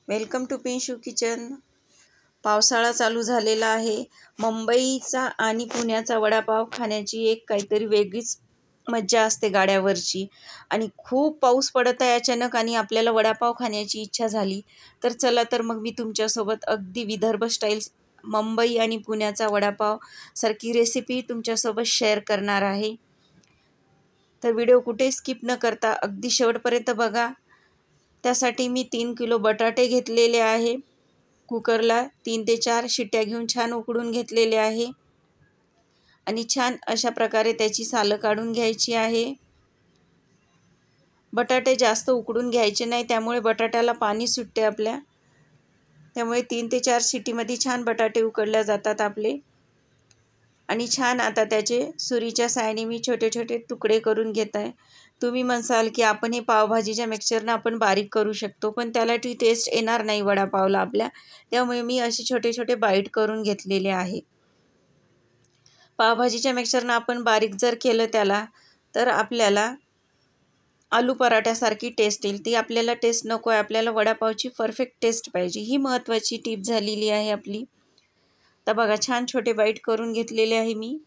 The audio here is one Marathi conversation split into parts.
Welcome to पिंशू kitchen. पावसाळा चालू झालेला आहे। मुंबईचा आणि पुण्याचा वडापाव खाण्याची एक काहीतरी वेगळीच मज्जा असते गाड्यावरची। आणि खूप पाऊस पडत आहे अचानक आणि आपल्याला वडापाव खाण्याची इच्छा झाली। तर चला तर मग मी तुमच्यासोबत अगदी विदर्भ स्टाईल मुंबई आणि पुण्याचा वडापाव सारखी रेसिपी तुमच्यासोबत शेअर करणार आहे। तर व्हिडिओ कुठे स्किप न करता अगदी शेवटपर्यंत बघा। त्यासाठी मी 3 किलो बटाटे घेतलेले आहे। कुकरला 3 ते 4 शिट्ट्या घेऊन छान उकडून घेतलेले आहे आणि छान अशा प्रकारे त्याची सालं काढून घ्यायची आहे। बटाटे जास्त उकडून घ्यायचे नाही, त्यामुळे बटाट्याला पाणी सुटते आपल्या। त्यामुळे 3 ते 4 शिट्टीमध्ये छान बटाटे उकडले जातात आपले। आणि छान आता त्याचे सुरीच्या साहाय्याने मी छोटे छोटे तुकडे करून घेत आहे। तुम्ही म्हणसाल की आपण हे पावभाजीच्या मिक्सरनं आपण बारीक करू शकतो, पण त्याला ती टेस्ट येणार नाही वडापावला आपल्या। त्यामुळे मी असे छोटे छोटे बाईट करून घेतलेले आहे। पावभाजीच्या मिक्सरनं आपण बारीक जर केलं त्याला, तर आपल्याला आलू पराठ्यासारखी टेस्ट येईल। ती आपल्याला टेस्ट नको आहे, आपल्याला वडापावची परफेक्ट टेस्ट पाहिजे। ही महत्त्वाची टीप झालेली आहे आपली। तर बघा छान छोटे बाईट करून घेतलेले आहे मी।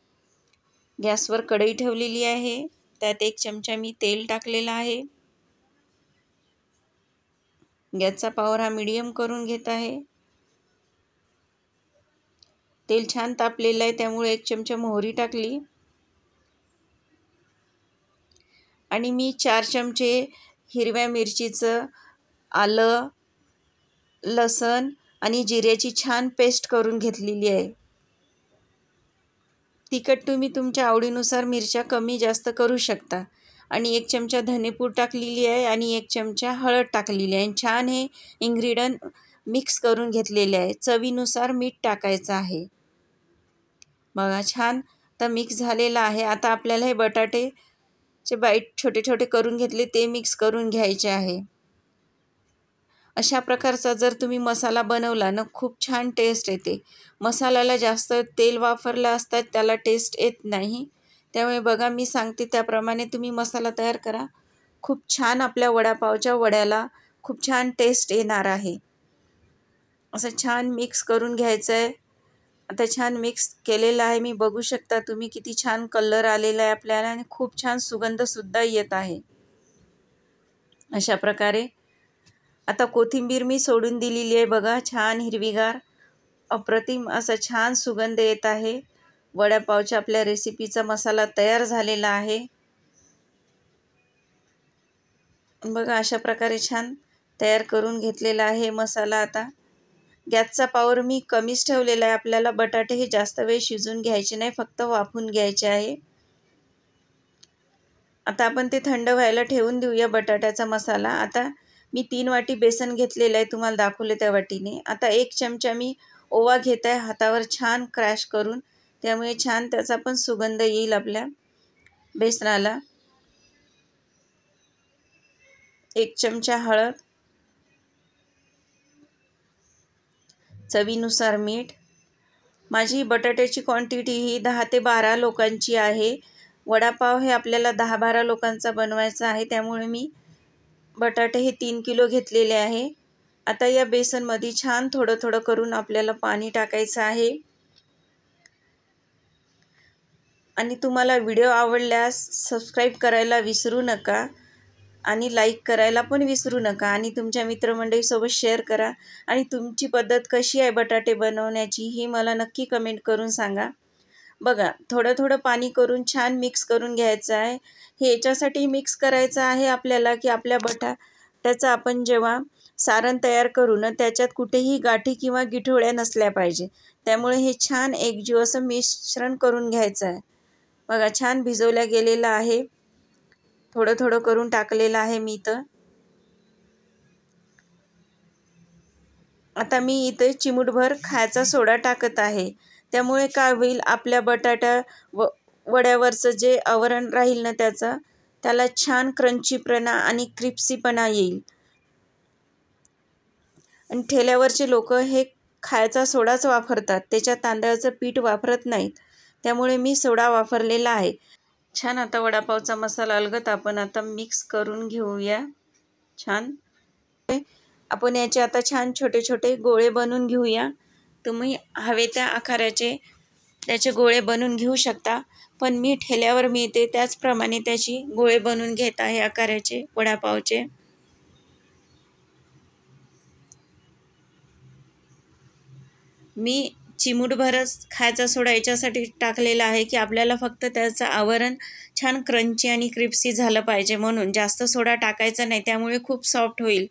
गॅसवर कढई ठेवलेली आहे, त्यात 1 चमचा मी तेल टाकलेला आहे। गॅसचा पॉवर हा मीडियम करून घेत आहे। तेल छान तापलेलं आहे, त्यामुळे 1 चमचा मोहरी टाकली आणि मी 4 चमचे हिरव्या मिरचीचं, आलं, लसण आणि जिऱ्याची छान पेस्ट करून घेतलेली आहे। तिखट तुम्ही तुमच्या आवडीनुसार मिरच्या कमी जास्त करू शकता। आणि 1 चमचा धनेपूड टाकलेली आहे आणि 1 चमचा हळद टाकलेली आहे। छान हे इन्ग्रीडियंट मिक्स करून घेतलेले आहे। चवीनुसार मीठ टाकायचं आहे। बघा छान तर मिक्स झालेलं आहे। आता आपल्याला हे बटाटेचे बाईट छोटे छोटे करून घेतले ते मिक्स करून घ्यायचे आहे। अशा प्रकारचा जर तुम्ही मसाला बनवला ना, खूप छान टेस्ट येते। मसाल्याला जास्त तेल वापरलं असतात त्याला टेस्ट येत नाही। त्यामुळे बघा मी सांगते त्याप्रमाणे तुम्ही मसाला तयार करा। खूप छान आपल्या वडापावच्या वड्याला खूप छान टेस्ट येणार आहे। असं छान मिक्स करून घ्यायचं आहे। आता छान मिक्स केलेलं आहे मी, बघू शकता तुम्ही किती छान कलर आलेला आहे आपल्याला आणि खूप छान सुगंधसुद्धा येत आहे। अशा प्रकारे आता कोथिंबीर मी सोडून दिलेली आहे। बघा छान हिरवीगार अप्रतिम असा छान सुगंध येत आहे। वडापावच्या आपल्या रेसिपीचा मसाला तयार झालेला आहे। बघा अशा प्रकारे छान तयार करून घेतलेला आहे मसाला। आता गॅसचा पॉवर मी कमीच ठेवलेला आहे। आपल्याला बटाटे हे जास्त वेळ शिजून घ्यायचे नाही, फक्त वाफून घ्यायचे आहे। आता आपण ते थंड व्हायला ठेवून देऊया बटाट्याचा मसाला। आता मी 3 वाटी बेसन घेतलेलं आहे, तुम्हाला दाखवले त्या वाटीने। आता 1 चमचा मी ओवा घेत आहे हातावर छान क्रॅश करून, त्यामुळे छान त्याचा पण सुगंध येईल आपल्या बेसनाला। 1 चमचा हळद, चवीनुसार मीठ। माझी बटाट्याची क्वांटिटी ही 10 ते 12 लोकांची आहे। वडापाव हे आपल्याला 10-12 लोकांचा बनवायचा आहे, त्यामुळे मी बटाटे हे 3 किलो घेतलेले आहे। आता या बेसनमध्ये छान थोडं थोडं करून आपल्याला पाणी टाकायचं आहे। आणि तुम्हाला व्हिडिओ आवडल्यास सबस्क्राईब करायला विसरू नका आणि लाईक करायला पण विसरू नका आणि तुमच्या मित्रमंडळीसोबत शेअर करा। आणि तुमची पद्धत कशी आहे बटाटे बनवण्याची ही मला नक्की कमेंट करून सांगा। बघा थोडं थोडं पाणी करून छान मिक्स करून घ्यायचं आहे। हे याच्यासाठी मिक्स करायचं आहे आपल्याला की आपल्या बटाट्याचं आपण जेव्हा सारण तयार करू ना, त्याच्यात कुठेही गाठी किंवा गिठोळ्या नसल्या पाहिजे। त्यामुळे हे छान एकजीव असं मिश्रण करून घ्यायचं आहे। बघा छान भिजवल्या गेलेलं आहे, थोडं थोडं करून टाकलेलं आहे मी इथं। आता मी इथे चिमूटभर खायचा सोडा टाकत आहे। त्यामुळे काय होईल, आपल्या बटाटा वड्यावरचं जे आवरण राहील ना त्याला छान क्रंचीपणा आणि क्रिस्पीपणा येईल। आणि ठेल्यावरचे लोक हे खायचा सोडाच वापरतात, त्याच्यात तांदळाचं पीठ वापरत नाहीत। त्यामुळे मी सोडा वापरलेला आहे। छान आता वडापावचा मसाला अलगद आपण आता मिक्स करून घेऊया छान। आपण याचे आता छान छोटे छोटे गोळे बनवून घेऊया. तुम्ही हवे त्या आकाराचे त्याचे गोळे बनवून घेऊ शकता, पण मी ठेल्यावर मिळते त्याचप्रमाणे त्याची गोळे बनवून घेत आहे आकाराचे वडापावचे. मी चिमूटभरच खायचा सोडा याच्यासाठी टाकलेला आहे की आपल्याला फक्त त्याचं आवरण छान क्रंची आणि क्रिस्पी झालं पाहिजे, म्हणून जास्त सोडा टाकायचा नाही, त्यामुळे खूप सॉफ्ट होईल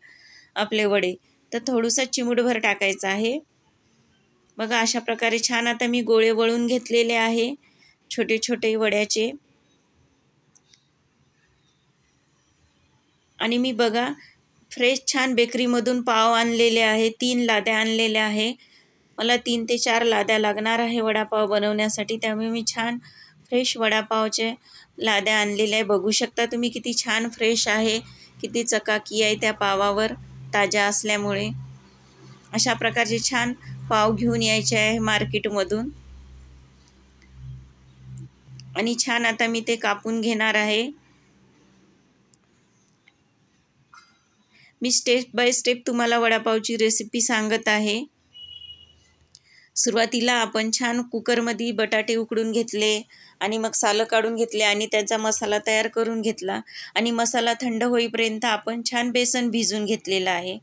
आपले वडे. तर थोडंसं चिमूटभर टाकायचं आहे. बघा अशा प्रकारे छान आता मी गोळे वळून घेतलेले आहे छोटे छोटे वड्याचे. आणि मी बघा फ्रेश छान बेकरीमधून पाव आणलेले आहे, 3 लाद्या आणलेल्या आहे. मला 3 ते 4 लाद्या लागणार आहे वडापाव बनवण्यासाठी, त्यामुळे मी छान फ्रेश वडापावचे लाद्या आणलेल्या आहे. बघू शकता तुम्ही किती छान फ्रेश आहे, किती चकाकी आहे त्या पावावर ताज्या असल्यामुळे. अशा प्रकारचे छान पाव घेऊन यायचे आहे मार्केटमधून. आणि छान आता मी ते कापून घेणार आहे. मी स्टेप बाय स्टेप तुम्हाला वडापावची रेसिपी सांगत आहे. सुरुवातीला आपण छान कुकरमध्ये बटाटे उकडून घेतले आणि मग सालं काढून घेतले आणि त्याचा मसाला तयार करून घेतला. आणि मसाला थंड होईपर्यंत आपण छान बेसन भिजून घेतलेलं आहे.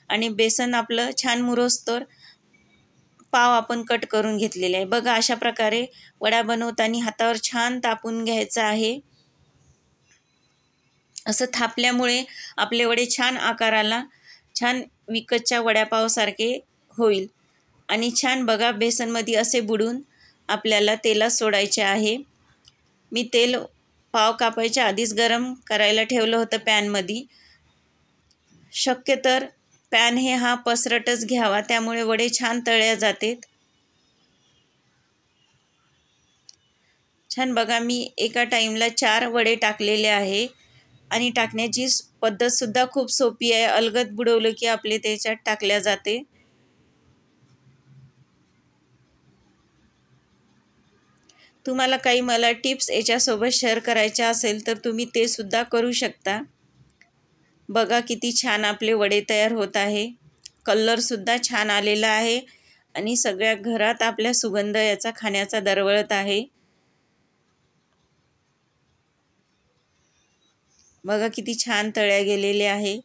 आणि बेसन आपलं छान मुरोस्तोवर पाव आपण कट करून घेतलेले आहे. बघा अशा प्रकारे वडा बनवताना हातावर छान तापून घ्यायचं आहे. असं थापल्यामुळे आपले वडे छान आकाराला छान विकतच्या वडापावसारखे होईल. आणि छान बघा बेसनमध्ये असे बुडून आपल्याला तेलात सोडायचे आहे. मी तेल पाव कापायच्या आधीच गरम करायला ठेवलं होतं पॅनमध्ये. शक्यतर पॅन हा पसरटच घ्यावा, त्यामुळे वडे छान तळल्या जातात. छान बघा मी एका टाईमला 4 वडे टाकलेले आहे. आणि टाकण्याची पद्धतसुद्धा खूप सोपी आहे. अलगद बुडवलं की आपले त्याच्यात टाकल्या जाते. तुम्हाला काही मला टिप्स याच्यासोबत शेअर करायच्या असेल तर तुम्ही ते सुद्धा करू शकता. बघा किती छान आपले वडे तयार होत आहे. कलरसुद्धा छान आलेला आहे आणि सगळ्या घरात आपल्या सुगंध याचा खाण्याचा दरवळत आहे. बघा किती छान तळल्या गेलेले आहे.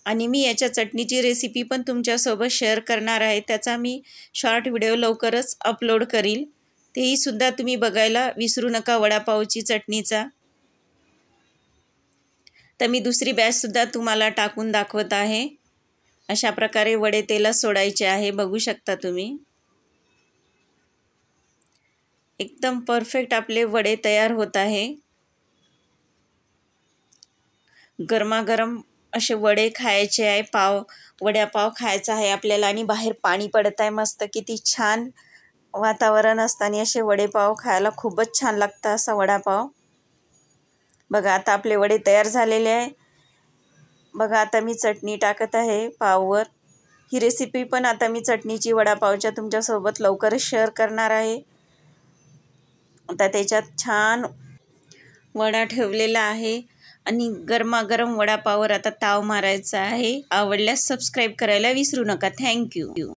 आणि मी याच्या चटणीची रेसिपी पण तुमच्यासोबत शेअर करणार आहे. त्याचा मी शॉर्ट व्हिडिओ लवकरच अपलोड करील, तेही सुद्धा तुम्ही बघायला विसरू नका वडापावची चटणीचा. तर मी दुसरी बॅचसुद्धा तुम्हाला टाकून दाखवत आहे. अशा प्रकारे वडे तेलात सोडायचे आहे. बघू शकता तुम्ही एकदम परफेक्ट आपले वडे तयार होत आहे. गरमागरम असे वडे खायचे आहे. वड्यापाव खायचा आहे आपल्याला. आणि बाहेर पाणी पडत आहे मस्त. किती छान वातावरण असताना असे वडेपाव खायला खूपच छान लागतं असा वडापाव. बघा आता आपले वडे तयार झालेले आहे. बघा आता मी चटणी टाकत आहे पाववर. ही रेसिपी पण आता मी चटणीची वडापावच्या तुमच्यासोबत लवकरच शेअर करणार आहे. आता त्याच्यात छान वडा ठेवलेला आहे आणि गरमागरम वडापाववर आता ताव मारायचा आहे. आवडल्यास सबस्क्राईब करायला विसरू नका. थँक्यू.